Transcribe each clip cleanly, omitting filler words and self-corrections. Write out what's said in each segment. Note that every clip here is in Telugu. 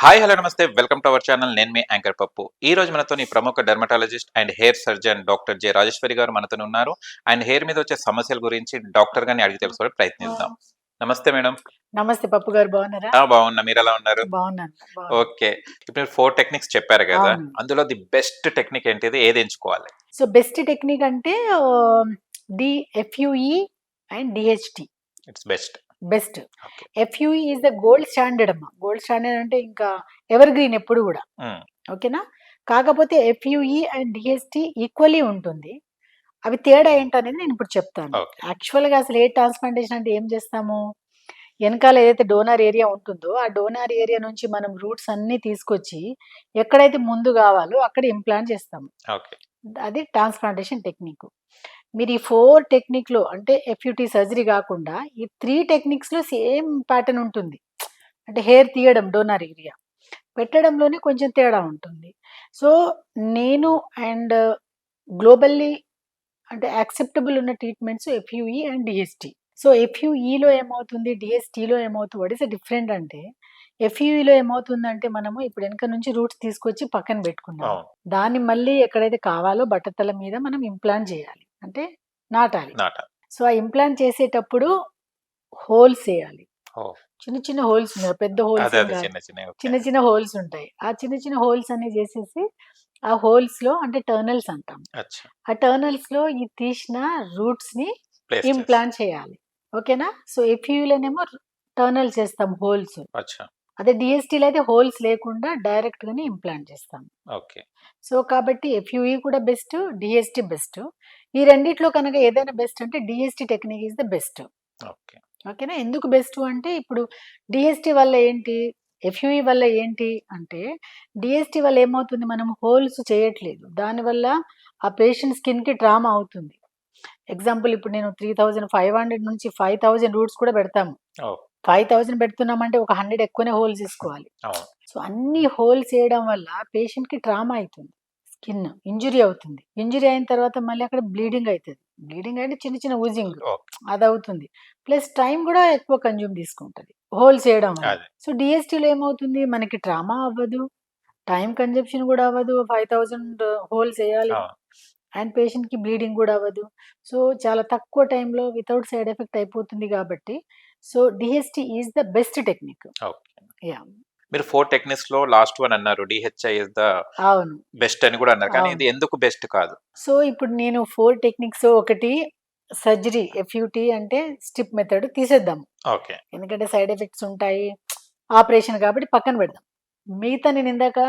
హాయ్ హలో నమస్తే వెల్కమ్ టు అవర్ ఛానల్. నేను మీ యాంకర్ పప్పు. ఈ రోజు మనతో ప్రముఖ dermatologist and hair surgeon doctor J Rajeshwari గారు మనతో ఉన్నారు. అండ్ హెయిర్ మీద వచ్చే సమస్యల గురించి డాక్టర్ గారిని అడిగి తెలుసుకోవడం ప్రయత్నిద్దాం. నమస్తే మేడం. నమస్తే పప్పు గారు, బాగున్నారా? బాగున్నా, మీరు ఎలా ఉన్నారు? బాగున్నాను. ఓకే, ఇప్పుడు మీరు 4 టెక్నిక్స్ చెప్పారు కదా, అవును. అందులో ది బెస్ట్ టెక్నిక్ ఏంటిది, ఏది ఎంచుకోవాలి? సో బెస్ట్ టెక్నిక్ అంటే FUE and DHT it's best. Best. FUE is the gold standard అమ్మా. గోల్డ్ స్టాండర్డ్ అంటే ఇంకా ఎవర్ గ్రీన్ ఎప్పుడు కూడా. ఓకేనా? కాకపోతే FUE అండ్ DHT ఈక్వల్లీ ఉంటుంది. అవి తేడా ఏంటనేది నేను ఇప్పుడు చెప్తాను. యాక్చువల్గా అసలు హెయిర్ ట్రాన్స్ప్లాంటేషన్ అంటే ఏం చేస్తాము, వెనకాల ఏదైతే డోనర్ ఏరియా ఉంటుందో ఆ డోనర్ ఏరియా నుంచి మనం రూట్స్ అన్ని తీసుకొచ్చి ఎక్కడైతే ముందు కావాలో అక్కడ ఇంప్లాంట్ చేస్తాము. అది ట్రాన్స్ప్లాంటేషన్ టెక్నిక్. మీరు ఈ 4 టెక్నిక్లో అంటే FUT సర్జరీ కాకుండా ఈ 3 టెక్నిక్స్లో సేమ్ ప్యాటర్న్ ఉంటుంది. అంటే హెయిర్ తీయడం డోనర్ ఏరియా పెట్టడంలోనే కొంచెం తేడా ఉంటుంది. సో నేను అండ్ గ్లోబల్లీ అంటే యాక్సెప్టబుల్ ఉన్న treatments FUE and DHT. So FUEలో ఏమవుతుంది, DHTలో ఏమవుతుంది, వాట్ ఇస్ డిఫరెంట్ అంటే FUEలో ఏమవుతుందంటే మనము ఇప్పుడు వెనక నుంచి రూట్స్ తీసుకొచ్చి పక్కన పెట్టుకున్నాం. దాన్ని మళ్ళీ ఎక్కడైతే కావాలో బట్టతల మీద మనం ఇంప్లాంట్ చేయాలి, అంటే నాటాలి. సో ఆ ఇంప్లాంట్ చేసేటప్పుడు హోల్స్ వేయాలి. చిన్న చిన్న హోల్స్ ఉన్నాయి, పెద్ద హోల్స్ చిన్న చిన్న హోల్స్ ఉంటాయి. ఆ చిన్న చిన్న హోల్స్ అన్ని చేసేసి ఆ హోల్స్ లో అంటే టర్నల్స్ అంటాం. ఆ టర్నల్స్ లో ఈ తీసిన రూట్స్ ని ఇంప్లాంట్ చేయాలి. ఓకేనా? సో FUEలోనేమో టర్నల్ చేస్తాం హోల్స్. అదే DHTలో అయితే హోల్స్ లేకుండా డైరెక్ట్ గానే ఇంప్లాంట్ చేస్తాం. సో కాబట్టి FUE కూడా బెస్ట్, DHT బెస్ట్. ఈ రెండిట్లో కనుక ఏదైనా బెస్ట్ అంటే DHT technique is the best. ఓకేనా? ఎందుకు బెస్ట్ అంటే ఇప్పుడు DHT వల్ల ఏంటి, FUE వల్ల ఏంటి అంటే DHT వల్ల ఏమవుతుంది, మనం హోల్స్ చేయట్లేదు, దానివల్ల ఆ పేషెంట్ స్కిన్ కి ట్రామా అవుతుంది. ఎగ్జాంపుల్ ఇప్పుడు నేను 3500 నుంచి 5000 రూట్స్ కూడా పెడతాము. 5000 పెడుతున్నామంటే ఒక 100 ఎక్కువనే హోల్స్ తీసుకోవాలి. సో అన్ని హోల్స్ వేయడం వల్ల పేషెంట్ కి ట్రామా అవుతుంది, స్కిన్ ఇంజురీ అవుతుంది. ఇంజురీ అయిన తర్వాత మళ్ళీ అక్కడ బ్లీడింగ్ అవుతుంది. బ్లీడింగ్ అంటే చిన్న చిన్న ఊజింగ్ అది అవుతుంది. ప్లస్ టైం కూడా ఎక్కువ కన్జ్యూమ్ తీసుకుంటుంది హోల్స్ వేయడం వల్ల. సో DHTలో ఏమవుతుంది, మనకి ట్రామా అవ్వదు, టైం కన్జంప్షన్ కూడా అవ్వదు, 5000 హోల్స్ వేయాలి అండ్ పేషెంట్ కి బ్లీడింగ్ కూడా అవ్వదు. సో చాలా తక్కువ టైంలో వితౌట్ సైడ్ ఎఫెక్ట్ అయిపోతుంది. కాబట్టి so DHT is the best technique. మీరు 4 టెక్నిక్స్ లో లాస్ట్ వన్ అన్నారు, DHI ఇస్ ద అవును బెస్ట్ అని కూడా అన్నారు, కానీ ఇది ఎందుకు బెస్ట్ కాదు? సో ఇప్పుడు నేను 4 టెక్నిక్స్, ఒకటి సర్జరీ FUT అంటే స్ట్రిప్ మెథడ్ తీసేద్దాం, ఎందుకంటే సైడ్ ఎఫెక్ట్స్ ఉంటాయి, ఆపరేషన్ కాబట్టి పక్కన పెడదాం. మిగతా నేను ఇందాక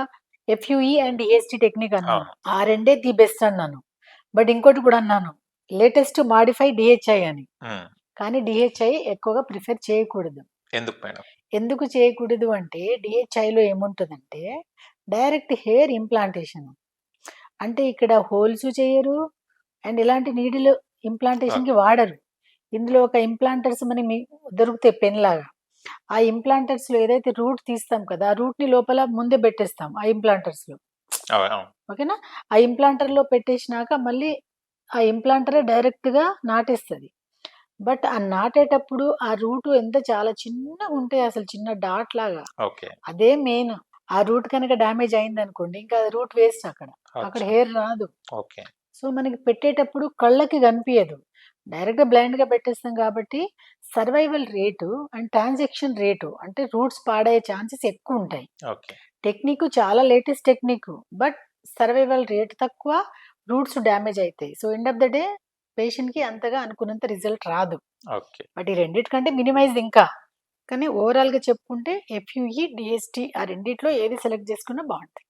FUE అండ్ DHT టెక్నిక్ అన్నాను, ఆ రెండే ది బెస్ట్ అన్నాను. బట్ ఇంకోటి కూడా అన్నాను, లేటెస్ట్ మాడిఫై DHI అని. కానీ DHI ఎక్కువగా ప్రిఫర్ చేయకూడదు. ఎందుకు చేయకూడదు అంటే DHIలో ఏముంటుందంటే డైరెక్ట్ హెయిర్ ఇంప్లాంటేషన్. అంటే ఇక్కడ హోల్స్ చేయరు అండ్ ఇలాంటి నీడిల్ ఇంప్లాంటేషన్కి వాడరు. ఇందులో ఒక ఇంప్లాంటర్స్ మనకి దొరుకుతాయి పెన్ లాగా. ఆ ఇంప్లాంటర్స్లో ఏదైతే రూట్ తీస్తాం కదా, ఆ రూట్ని లోపల ముందే పెట్టేస్తాం ఆ ఇంప్లాంటర్స్లో. ఓకేనా? ఆ ఇంప్లాంటర్లో పెట్టేసినాక మళ్ళీ ఆ ఇంప్లాంటరే డైరెక్ట్గా నాటేస్తుంది. బట్ ఆ నాటేటప్పుడు ఆ రూట్ ఎంత చాలా చిన్నగా ఉంటాయి, అసలు చిన్న డాట్ లాగా. అదే మెయిన్. ఆ రూట్ కనుక డ్యామేజ్ అయింది అనుకోండి, ఇంకా రూట్ వేస్ట్, అక్కడ హెయిర్ రాదు. సో మనకి పెట్టేటప్పుడు కళ్ళకి కనిపించదు, డైరెక్ట్గా బ్లైండ్గా పెట్టేస్తాం. కాబట్టి survival rate and transaction rate అంటే రూట్స్ పాడయ్యే ఛాన్సెస్ ఎక్కువ ఉంటాయి. టెక్నిక్ చాలా latest technique, but survival rate తక్కువ, రూట్స్ డ్యామేజ్ అవుతాయి. So end of the day patient కి అంతగా అనుకున్నంత రిజల్ట్ రాదు. బట్ ఈ రెండిటికంటే మినిమైజ్ ఇంకా. కానీ ఓవరాల్ గా చెప్పుకుంటే FUE DHT ఆ రెండిట్లో ఏది సెలెక్ట్ చేసుకున్నా బాగుంటుంది.